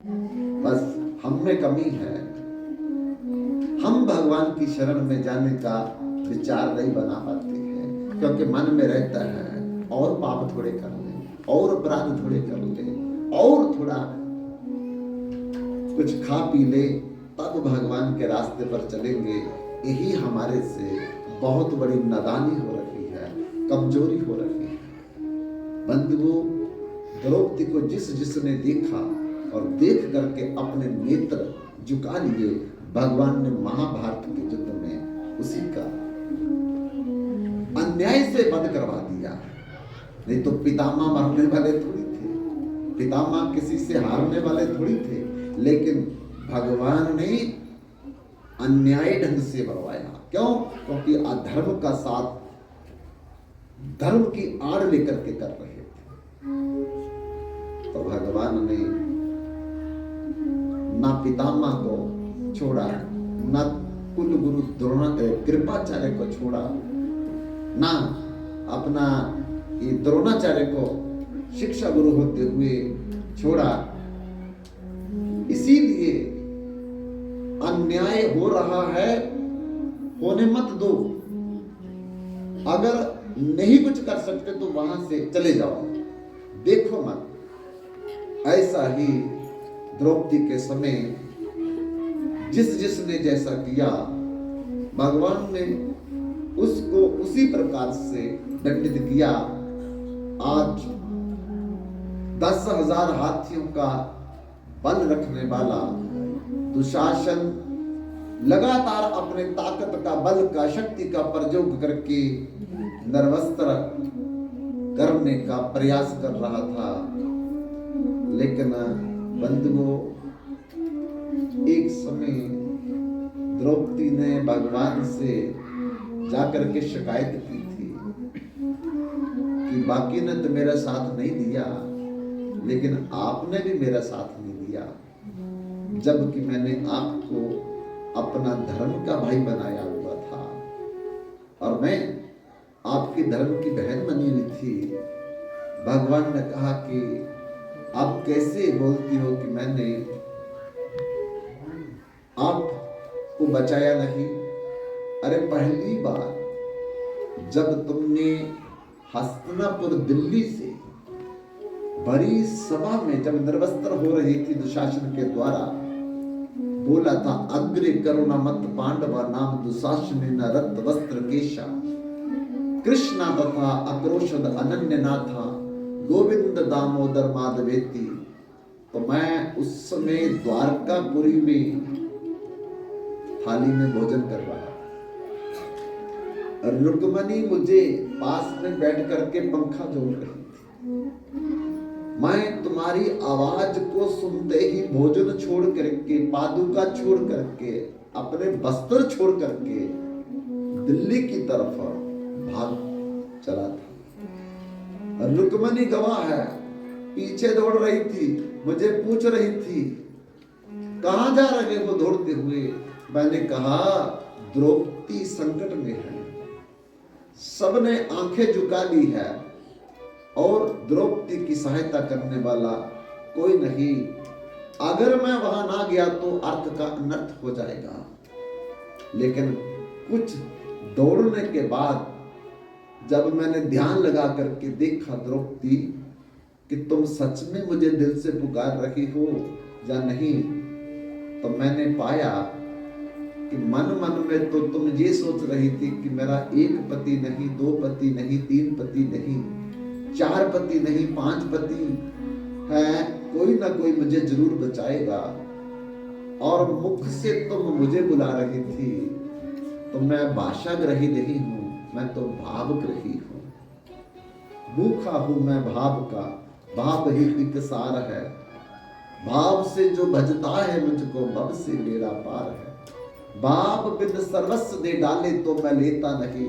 बस हम में कमी है, हम भगवान की शरण में जाने का विचार नहीं बना पाते हैं, क्योंकि मन में रहता है और पाप थोड़े कर ले, और अपराध थोड़े कर ले, और थोड़ा कुछ खा पी ले, तब भगवान के रास्ते पर चलेंगे। यही हमारे से बहुत बड़ी नादानी हो रही है, कमजोरी हो रही है। बंधुओं, द्रौपदी को जिस जिसने देखा और देख करके अपने नेत्र झुका लिए, भगवान ने महाभारत के युद्ध में उसी का अन्याय से वध करवा दिया। नहीं तो पितामह मरने वाले थोड़ी थे, पितामह किसी से हारने वाले थोड़ी थे, लेकिन भगवान ने अन्याय ढंग से मरवाया। क्यों? क्योंकि अधर्म का साथ धर्म की आड़ लेकर के कर रहे थे। तो भगवान ने ना पितामह को छोड़ा, ना कुल गुरु कृपाचार्य को छोड़ा, ना अपना ये द्रोणाचार्य को शिक्षा गुरु होते हुए छोड़ा। इसीलिए अन्याय हो रहा है, होने मत दो। अगर नहीं कुछ कर सकते तो वहां से चले जाओ, देखो मत। ऐसा ही द्रौपदी के समय जिस जिसने जैसा किया, भगवान ने उसको उसी प्रकार से दंडित किया। आज 10,000 हाथियों का बल रखने वाला दुशासन लगातार अपने ताकत का, बल का, शक्ति का प्रयोग करके निर्वस्त्र करने का प्रयास कर रहा था। लेकिन बंधुओं, एक समय द्रौपदी ने भगवान से जाकर के शिकायत की थी कि बाकी ने तो मेरा साथ नहीं दिया, लेकिन आपने भी मेरा साथ नहीं दिया, जबकि मैंने आपको अपना धर्म का भाई बनाया हुआ था और मैं आपके धर्म की बहन बनी हुई थी। भगवान ने कहा कि आप कैसे बोलती हो कि मैंने आपको बचाया नहीं। अरे पहली बार जब तुमने हस्तिनापुर दिल्ली से बड़ी सभा में जब निर्वस्त्र हो रही थी दुशासन के द्वारा, बोला था अग्रे करुणा मत पांडवा नाम दुशासन न रक्त वस्त्र केशा कृष्णा तथा अक्रोशद अनन्य नाथा गोविंद दामोदर माधवेती। तो मैं उस समय द्वारकापुरी में थाली में भोजन कर रहा, रुक्मणी मुझे पास में बैठ करके पंखा झोल रही थी। मैं तुम्हारी आवाज को सुनते ही भोजन छोड़ करके, पादुका छोड़ करके, अपने वस्त्र छोड़ करके दिल्ली की तरफ भाग चला था। रुक्मणी गवाह है, पीछे दौड़ रही थी, मुझे पूछ रही थी कहां जा रहे हो दौड़ते हुए। मैंने कहा द्रौपदी संकट में है, सबने आंखें झुका ली है और द्रौपदी की सहायता करने वाला कोई नहीं। अगर मैं वहां ना गया तो अर्थ का अनर्थ हो जाएगा। लेकिन कुछ दौड़ने के बाद जब मैंने ध्यान लगा करके देखा द्रौपदी कि तुम सच में मुझे दिल से पुकार रही हो या नहीं, तो मैंने पाया कि मन मन में तो तुम ये सोच रही थी कि मेरा एक पति नहीं, 2 पति नहीं, 3 पति नहीं, 4 पति नहीं, 5 पति है, कोई ना कोई मुझे जरूर बचाएगा। और मुख से तुम मुझे बुला रही थी, तो मैं भाषा ग्रही नहीं हूं, मैं तो भाव ग्रही हूं। भूखा हूं मैं भाव का, भाव ही एक सार है। भाव से जो भजता है मुझको, भव से मेरा पार है। भाव बिन सर्वस्व दे डाले तो मैं लेता नहीं,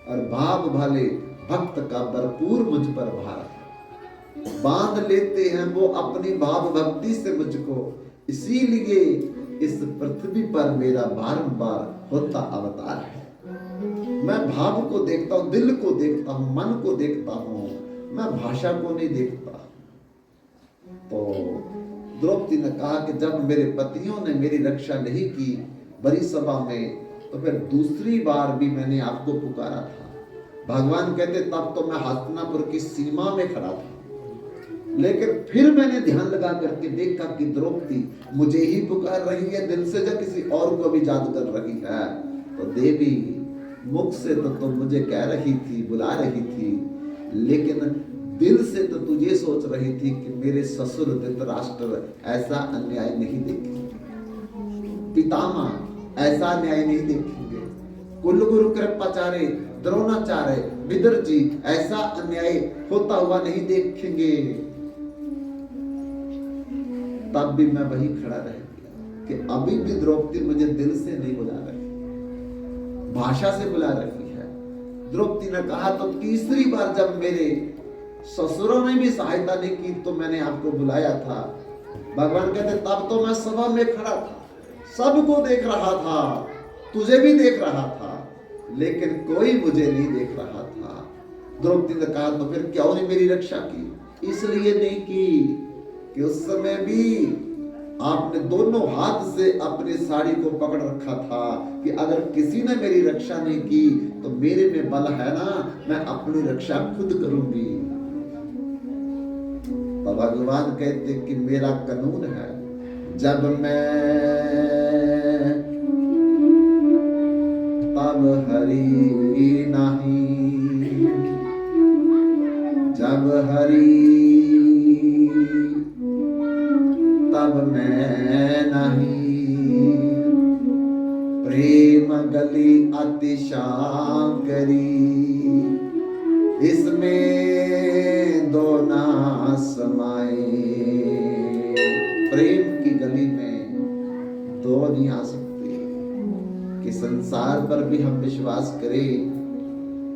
और भाव भले भक्त का भरपूर मुझ पर भार है। बांध लेते हैं वो अपनी भाव भक्ति से मुझको, इसीलिए इस पृथ्वी पर मेरा बारंबार होता अवतार है। मैं भाव को देखता हूं, दिल को देखता हूं, मन को देखता हूं, मैं भाषा को नहीं देखता। तो द्रौपदी ने कहा कि जब मेरे पतियों ने मेरी रक्षा नहीं की बड़ी सभा में, तो फिर दूसरी बार भी मैंने आपको पुकारा था। भगवान कहते तब तो मैं हस्तिनापुर की सीमा में खड़ा था, लेकिन फिर मैंने ध्यान लगा करके देखा कि द्रौपदी मुझे ही पुकार रही है दिल से, जब किसी और को भी याद कर रही है। तो देवी मुख से तो तुम मुझे कह रही थी, बुला रही थी, लेकिन दिल से तो तुझे सोच रही थी कि मेरे ससुर धृतराष्ट्र ऐसा अन्याय नहीं देखेंगे, पितामह ऐसा अन्याय नहीं देखेंगे, कुलगुरु कृपाचार्य द्रोणाचार्य विदुर जी ऐसा अन्याय होता हुआ नहीं देखेंगे। तब भी मैं वही खड़ा रह गया कि अभी भी द्रौपदी मुझे दिल से नहीं बुला रही, भाषा से बुला रही है। द्रौपदी ने कहा तो तीसरी बार जब मेरे ससुरों ने भी सहायता नहीं की तो मैंने आपको बुलाया था। भगवान कहते तब तो मैं सभा में खड़ा था, सबको देख रहा था, तुझे भी देख रहा था, लेकिन कोई मुझे नहीं देख रहा था। द्रौपदी ने कहा तो फिर क्यों नहीं मेरी रक्षा की? इसलिए नहीं की कि उस समय भी आपने दोनों हाथ से अपनी साड़ी को पकड़ रखा था कि अगर किसी ने मेरी रक्षा नहीं की तो मेरे में बल है ना, मैं अपनी रक्षा खुद करूंगी। तो भगवान कहते कि मेरा कानून है, जब मैं तब हरि नहीं, जब हरि तब मैं नहीं, प्रेम गली अति शांकरी, इसमें दो ना समाए। प्रेम की गली में दो नहीं आ सकते कि संसार पर भी हम विश्वास करें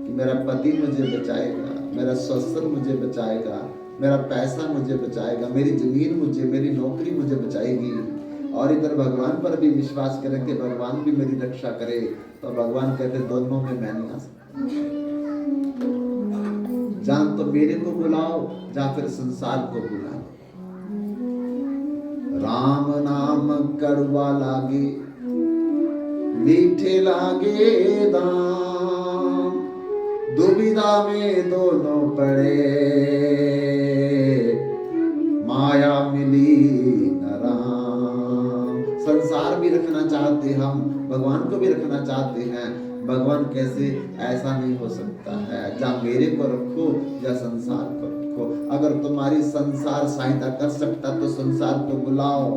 कि मेरा पति मुझे बचाएगा, मेरा ससुर मुझे बचाएगा, मेरा पैसा मुझे बचाएगा, मेरी जमीन मुझे, मेरी नौकरी मुझे बचाएगी, और इधर भगवान पर भी विश्वास करें कि भगवान भी मेरी रक्षा करे। तो भगवान कहते दोनों में मैं नहीं आ सकता, जान तो मेरे को बुलाओ या फिर संसार को बुलाओ। राम नाम कड़वा लागे, मीठे लागे दाम, दुविधा में दोनों पड़े, माया मिली न राम। संसार भी रखना चाहते हम, भगवान को भी रखना चाहते हैं। भगवान कैसे? ऐसा नहीं हो सकता है, या मेरे को रखो या संसार को रखो। अगर तुम्हारी संसार सहायता कर सकता तो संसार को बुलाओ,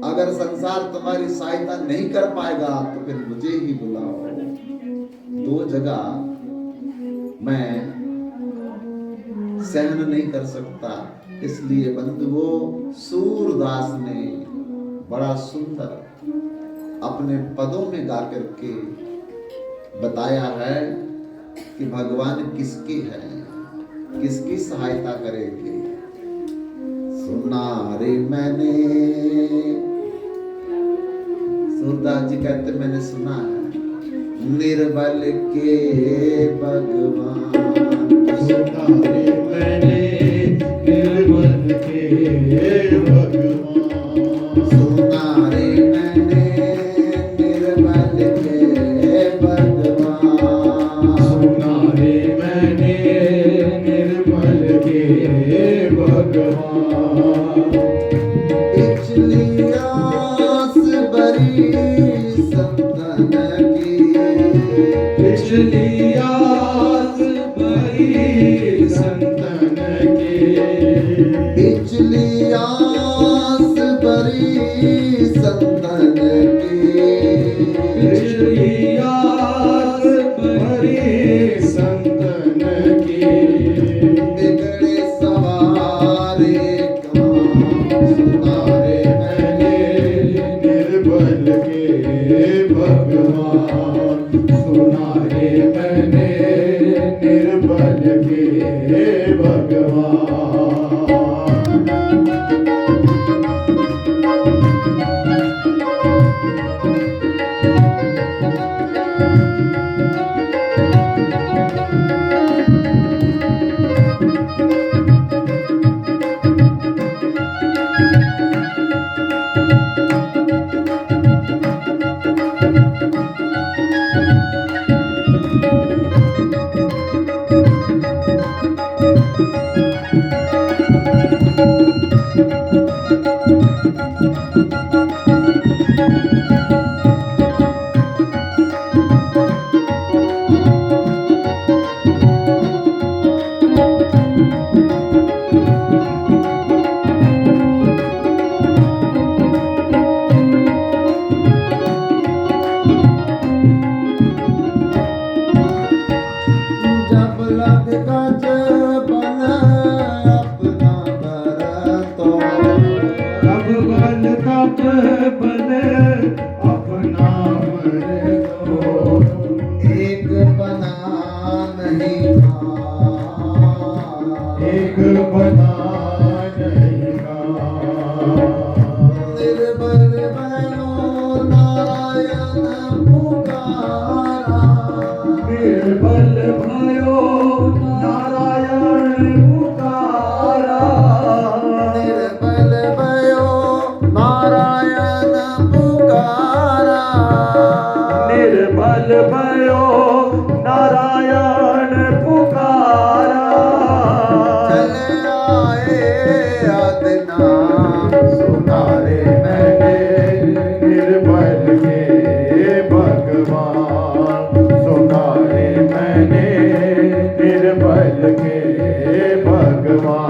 अगर संसार तुम्हारी सहायता नहीं कर पाएगा तो फिर मुझे ही बुलाओ। दो जगह मैं सहन नहीं कर सकता। इसलिए बंधुओं, सूरदास ने बड़ा सुंदर अपने पदों में गा करके बताया है कि भगवान किसके हैं, किसकी सहायता करेंगे। सुना रे मैंने, सूरदास जी कहते मैंने सुना है, निर्बल के भगवान। सुना रे मैंने निर्बल के भगवान। सुना रे मैंने निर्बल के भगवान। सुना रे मैंने निर्बल के भगवान। पिछली आस बरी संतन की, पिछली आस बरी संतन की, पिछली आस बरी संतन की, पिछली आस बरी संतन की, बिगड़े सवारे काम। सुना रे मैंने निर्बल के भगवान। सुना रे मैंने निर्बल के भगवान। आप बल अपना मर दो। एक बना नहीं था, एक बना नहीं का। निर्बल भयो नारायण पुकारा, निर्बल भयो नारायण पुकारा। निर्बल भयो नारायण पुकारा, निर्बल भयो नारायण पुकारा। चले आए अदना सुना रे मैंने निर्बल के भगवान। सुना रे मैंने निर्बल के भगवान।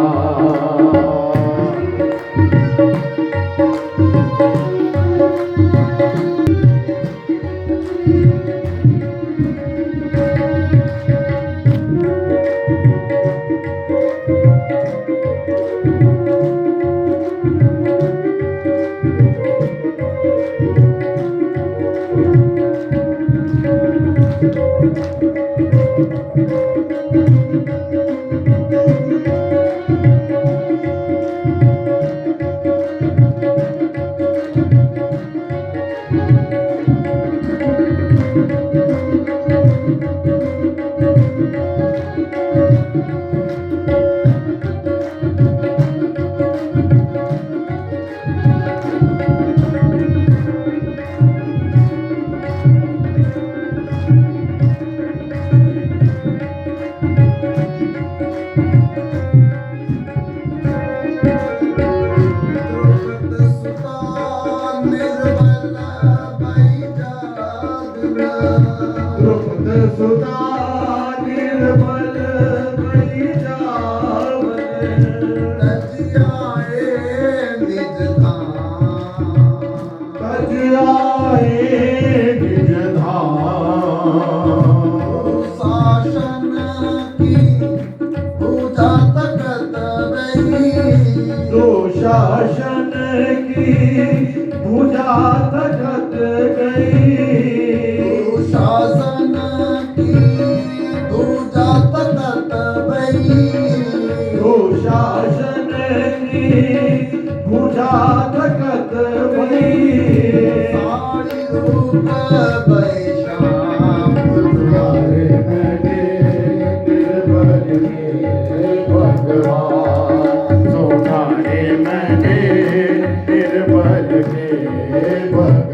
द्रुपद सुता निर्बल भई जावन। तज आए निज धाम। शासन की पूजा तकत रही, दुशासन की भुजा तकत गई। शासन की पूजा तकत रही, दुशासन की भुजा तकत गई। सारी रूप वैशाम तुम्हारे मैंने निर्बल के भगवान। सुना रे मैंने निर्बल के भगवान।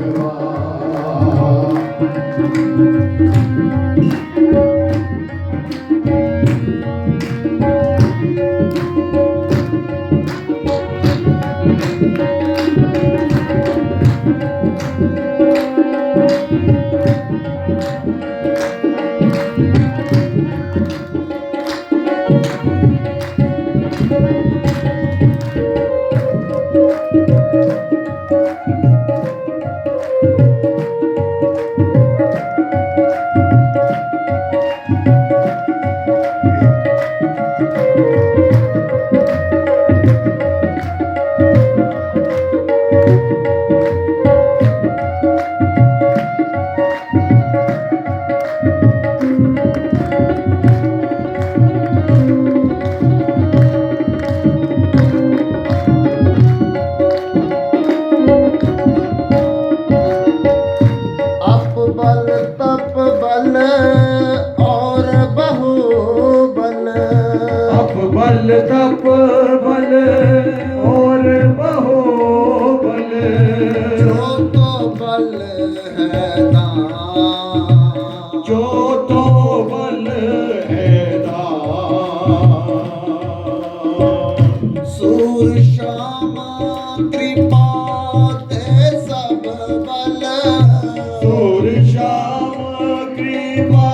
बल तप बल और बहुबल। जो तो बल है दान, जो तो बल है दान। सूर श्यामा कृपा ते सब बल, सूर श्याम कृपा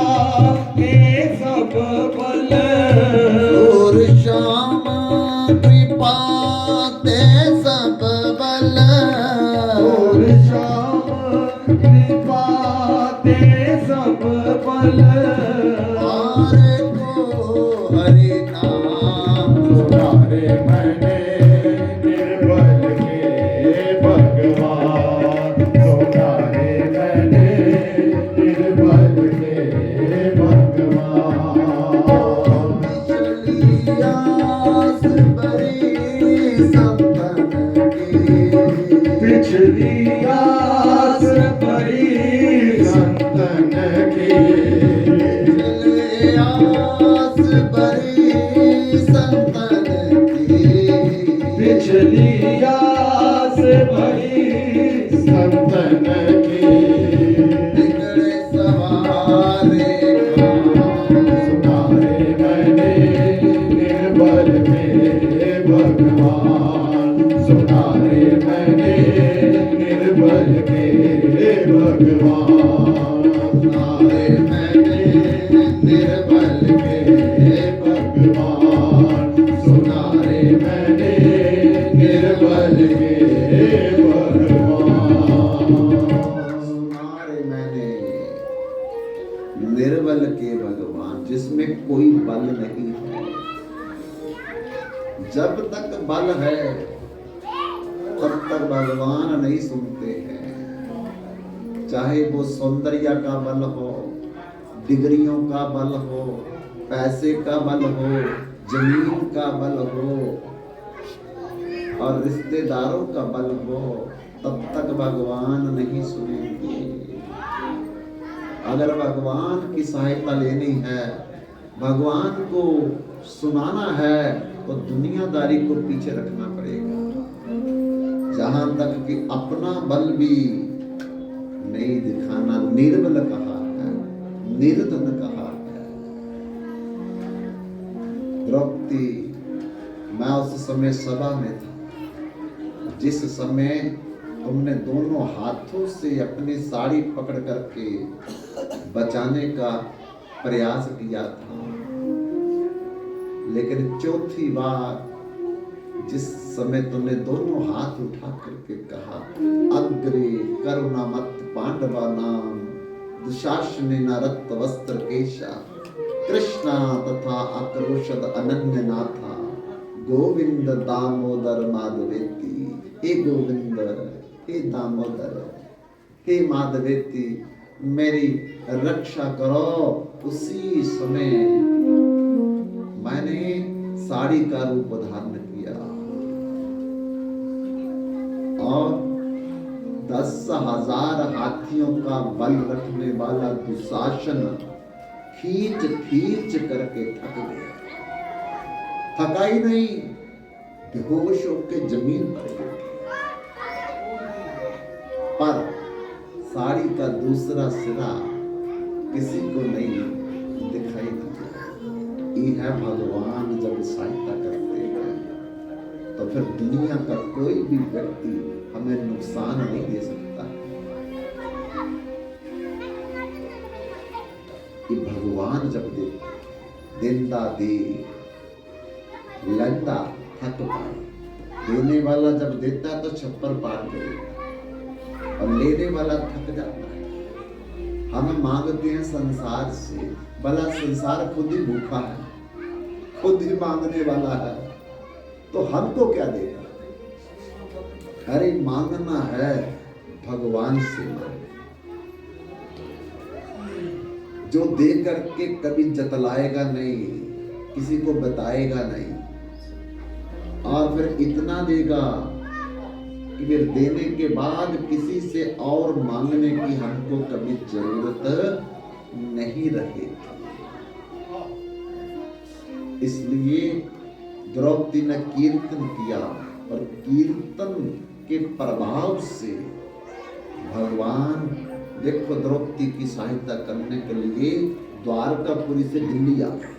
के सब बल। सूर श्यामा कृपा ते सब बल, सूर श्याम कृपा ते सब बल। मारे को हरि नाम सुना रे मैंने निर्बल के भगवान। पिछली आस भरी संतन की, पिछली आस भरी संतन की, पिछली आस भरी संतन की, बिगड़े सवारे सुनारे मैंने निर्बल में भगवान, सुनारे मैंने निर्बल के भगवान, सुनारे मैंने निर्बल के भगवान, सुनारे मैंने निर्बल के भगवान, सुनारे मैंने निर्बल के भगवान, जिसमें कोई बल नहीं है। जब तक बल है तब तक भगवान नहीं सुनते हैं। चाहे वो सौंदर्य का बल हो, डिग्रियों का बल हो, पैसे का बल हो, जमीन का बल हो और रिश्तेदारों का बल हो, तब तक भगवान नहीं सुनेंगे। अगर भगवान की सहायता लेनी है, भगवान को सुनाना है, तो दुनियादारी को पीछे रखना पड़ेगा। जहां तक कि अपना बल भी नहीं दिखाना, निर्बल कहा है, निर्धन कहा है। द्रौपदी, मैं उस समय सभा में था जिस समय तुमने दोनों हाथों से अपनी साड़ी पकड़ करके बचाने का प्रयास किया था, लेकिन चौथी बार जिस समय तुमने दोनों हाथ उठा करके कहा, अग्रे करुणामत पांडवा नाम दुशासनेन रक्त वस्त्र केशा कृष्णा तथा आक्रोशद अनन्य नाथा गोविंद दामोदर माधवेति। हे गोविंद, हे दामोदर, हे माधवेति, मेरी रक्षा करो। उसी समय मैंने साड़ी का रूप धारण किया और 10,000 हाथियों का बल रखने वाला दुशासन खींच खींच करके थक गया। थका ही नहीं, बेहोश होकर जमीन पर गिर गया। पर साड़ी का दूसरा सिरा किसी को नहीं दिखाई दिया। ये है भगवान जब सहायता करते हैं तो फिर दुनिया का कोई भी व्यक्ति हमें नुकसान नहीं दे सकता। कि भगवान जब देते, देंदा दे, लंदा थक पाए। देने वाला जब देता तो छप्पर पार करेगा और लेने वाला थक जाता है। हम मांगते हैं संसार से, भला संसार खुद ही भूखा है, खुद ही मांगने वाला है, तो हमको क्या देगा? अरे मांगना है भगवान से मांग, जो दे करके कभी जतलाएगा नहीं, किसी को बताएगा नहीं, और फिर इतना देगा कि फिर देने के बाद किसी से और मांगने की हमको कभी जरूरत नहीं रहेगी। इसलिए द्रौपदी ने कीर्तन किया और कीर्तन के प्रभाव से भगवान देखो द्रौपदी की सहायता करने के लिए द्वारकापुरी से दिल्ली आ गए।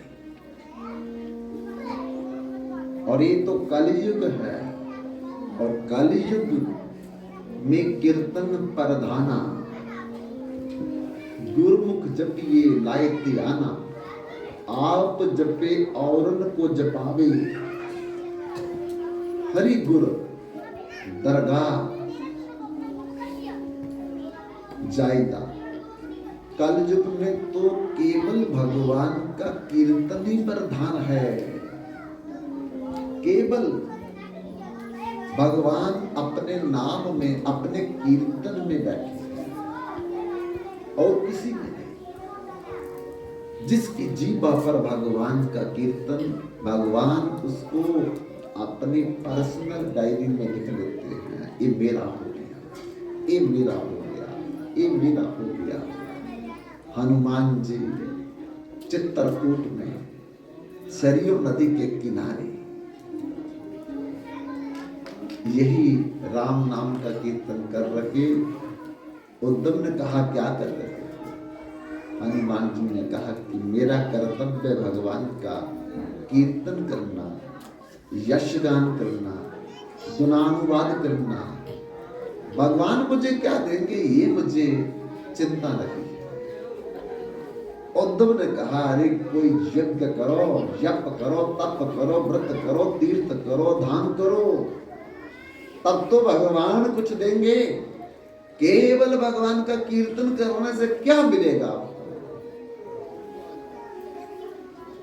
और ये तो कलयुग है, और कलयुग में कीर्तन प्रधाना, गुरुमुख जपिए लाए त्याना, आप जपे औरन को जपावे, हरि गुर दरगाह जायदा। कलयुग में तो केवल भगवान का कीर्तन ही प्रधान है। केवल भगवान अपने नाम में, अपने कीर्तन में बैठे और किसी में नहीं। जिसकी जीवा पर भगवान का कीर्तन, भगवान उसको अपनी पर्सनल डायरी में लिख लेते हैं, ये मेरा हो गया। ये मेरा हो गया, ये मेरा हो गया। हनुमान जी चित्रकूट में सरयू नदी के किनारे यही राम नाम का कीर्तन कर रखे। उद्धव ने कहा क्या कर रहे हो? हनुमान जी ने कहा कि मेरा कर्तव्य भगवान का कीर्तन करना, यशगान करना, गुणानुवाद करना। भगवान मुझे क्या देंगे ये मुझे चिंता नहीं है। उद्धव ने कहा अरे कोई यज्ञ करो, जप करो, तप करो, व्रत करो, तीर्थ करो, धाम करो, तब तो भगवान कुछ देंगे। केवल भगवान का कीर्तन करने से क्या मिलेगा?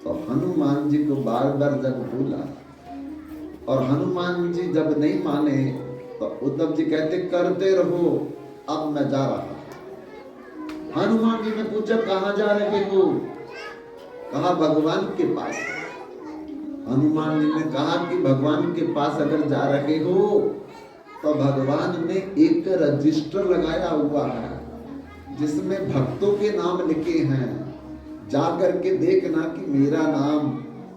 तो हनुमान जी को बार बार जब बोला और हनुमान जी जब नहीं माने तो उद्धव जी कहते करते रहो, अब मैं जा रहा। हनुमान जी ने पूछा कहां जा रहे हो? कहा भगवान के पास। हनुमान जी ने कहा कि भगवान के पास अगर जा रहे हो तो भगवान ने एक रजिस्टर लगाया हुआ है जिसमें भक्तों के नाम लिखे हैं। जाकर के देखना कि मेरा नाम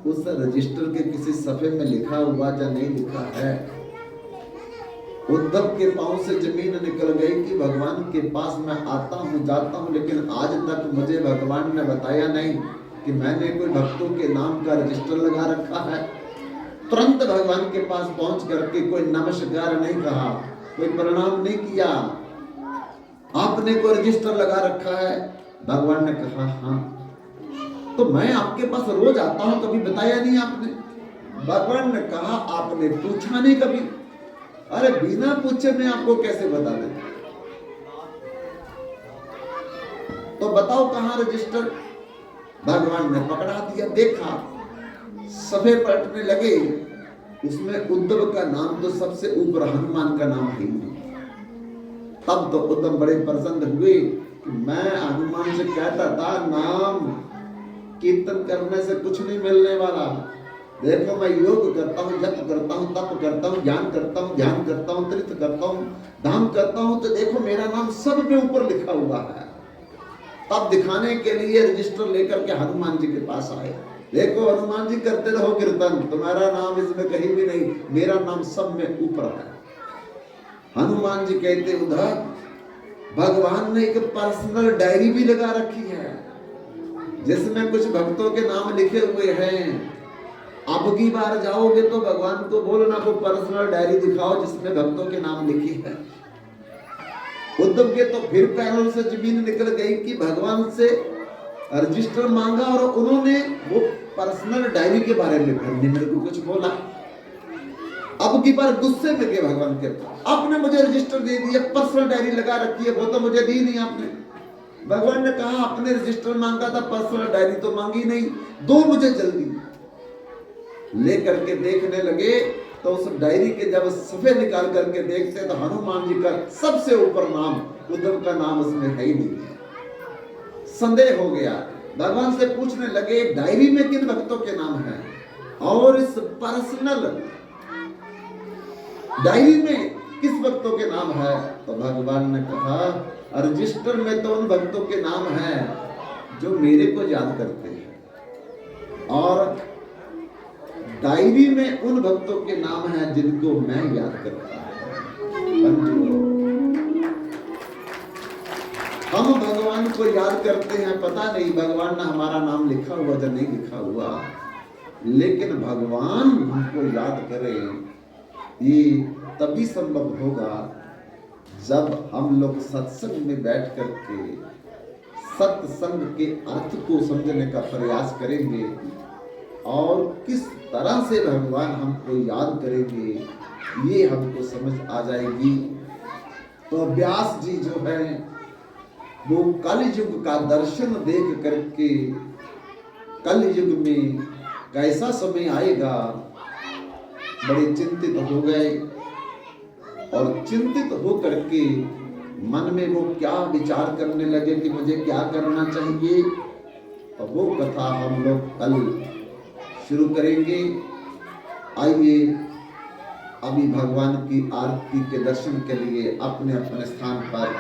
उस रजिस्टर के किसी सफे में लिखा हुआ या नहीं लिखा है। उद्धव के पांव से जमीन निकल गई कि भगवान के पास मैं आता हूं, जाता हूं, लेकिन आज तक मुझे भगवान ने बताया नहीं कि मैंने कोई भक्तों के नाम का रजिस्टर लगा रखा है। तुरंत भगवान के पास पहुंच करके कोई नमस्कार नहीं कहा, कोई प्रणाम नहीं किया। आपने कोई रजिस्टर लगा रखा है? भगवान ने कहा हाँ। तो मैं आपके पास रोज आता हूं, कभी बताया नहीं आपने? भगवान ने कहा आपने पूछा नहीं कभी। अरे बिना पूछे मैं आपको कैसे बता दूं? तो बताओ कहां रजिस्टर? भगवान ने पकड़ा दिया, देखा, सफे पलटने लगे, उसमें उद्धव का नाम तो सबसे ऊपर, हनुमान का नाम ही नहीं। तब तो उद्धव बड़े प्रसन्न हुए कि मैं हनुमान से कहता था नाम कीर्तन करने से कुछ नहीं मिलने वाला। देखो मैं योग करता हूँ, जप करता हूँ, तप करता हूँ, ज्ञान करता हूँ, ध्यान करता हूँ, तीर्थ करता हूँ, धाम करता हूँ, तो देखो मेरा नाम सब में ऊपर लिखा हुआ है। तब दिखाने के लिए रजिस्टर लेकर के हनुमान जी के पास आए। देखो हनुमान जी करते रहो कीर्तन, तुम्हारा नाम इसमें कहीं भी नहीं, मेरा नाम सब में ऊपर है। हनुमान जी कहते उद्धव भगवान ने एक पर्सनल डायरी भी लगा रखी है जिसमें कुछ भक्तों के नाम लिखे हुए हैं। अब की बार जाओगे तो भगवान को बोलना वो पर्सनल डायरी दिखाओ जिसमें भक्तों के नाम लिखे हैं। उद्धव के तो फिर पैरों से जमीन निकल गई कि भगवान से रजिस्टर मांगा और उन्होंने वो पर्सनल डायरी के बारे में फिर मेरे को कुछ बोला। अब की बार गुस्से में गए भगवान के, आपने मुझे रजिस्टर दे दिया, पर्सनल डायरी लगा रखी है, वो तो मुझे दी नहीं आपने। भगवान ने कहा आपने रजिस्टर मांगा था, पर्सनल डायरी तो मांगी नहीं, दो मुझे जल्दी। लेकर के देखने लगे तो उस डायरी के जब सफे निकाल करके देखते तो हनुमान जी का सबसे ऊपर नाम, उद्धव का नाम उसमें है ही नहीं। संदेह हो गया, भगवान से पूछने लगे डायरी में किन भक्तों के नाम हैं और इस पर्सनल डायरी में किस भक्तों के नाम है? तो भगवान ने कहा रजिस्टर में तो उन भक्तों के नाम हैं जो मेरे को याद करते हैं और डायरी में उन भक्तों के नाम हैं जिनको मैं याद करता हूं। हम भगवान को याद करते हैं, पता नहीं भगवान ने हमारा नाम लिखा हुआ या नहीं लिखा हुआ, लेकिन भगवान हमको याद करें ये तभी संभव होगा जब हम लोग सत्संग में बैठ करके सत्संग के अर्थ को समझने का प्रयास करेंगे और किस तरह से भगवान हमको याद करेंगे ये हमको समझ आ जाएगी। तो व्यास जी जो है वो कलयुग का दर्शन देख करके कलयुग में कैसा समय आएगा बड़े चिंतित हो गए और चिंतित हो करके मन में वो क्या विचार करने लगे कि मुझे क्या करना चाहिए। और वो कथा हम लोग कल शुरू करेंगे। आइए अभी भगवान की आरती के दर्शन के लिए अपने अपने स्थान पर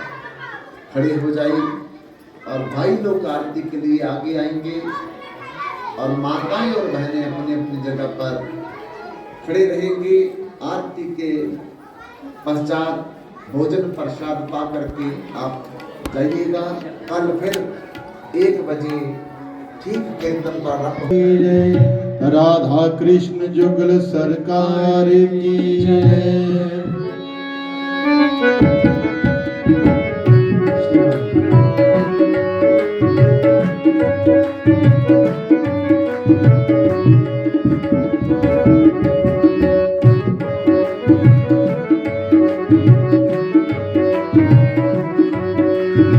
खड़े हो जाइए और भाई लोग आरती के लिए आगे आएंगे और माताएं और बहनें अपनी अपनी जगह पर खड़े रहेंगे। आरती के पश्चात भोजन प्रसाद पा करके आप जाइएगा। कल फिर 1 बजे ठीक कीर्तन पर राधा कृष्ण जुगल सरकार की जय।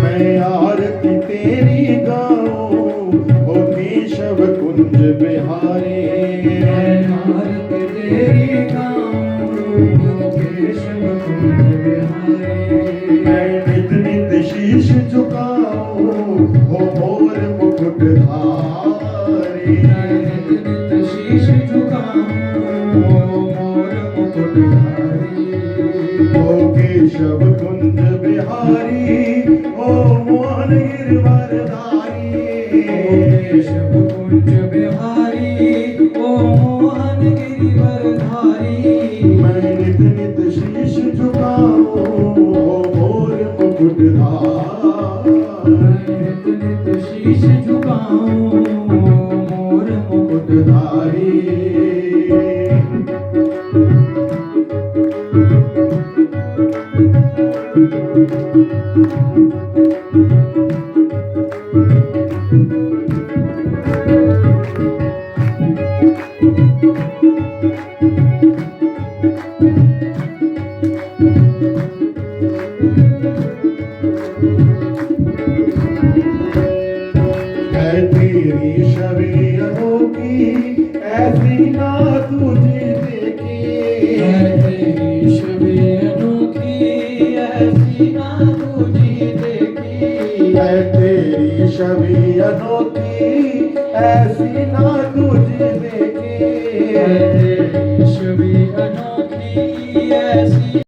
मैं आरती तेरी गाऊं ओ केशव कुंज बिहारी। आरती तेरी गाऊं ओ केशव कुंज बिहारी। मैं नित नित शीश झुकाऊं ओ मोर मुकुटधारी। नित नित शीश झुकाऊं ओ मोर मुकुटधारी। ओ केशव कुंज बिहारी ओ मोहन गिरवरधारी। केशव कुंज बिहारी ओ मोहन गिरिवरधारी। मैं नित नित शीश झुकाऊं ओ मोर मुकुटधारी। नित नित शीश झुकाऊं मोर मुकुटधारी। है तेरी छवि अनोखी ऐसी ना तुझे देखी। है तेरी छवि अनोखी ऐसी ना तुझी देखी। है तेरी छवि अनोखी ऐसी ना तुझे देखी। है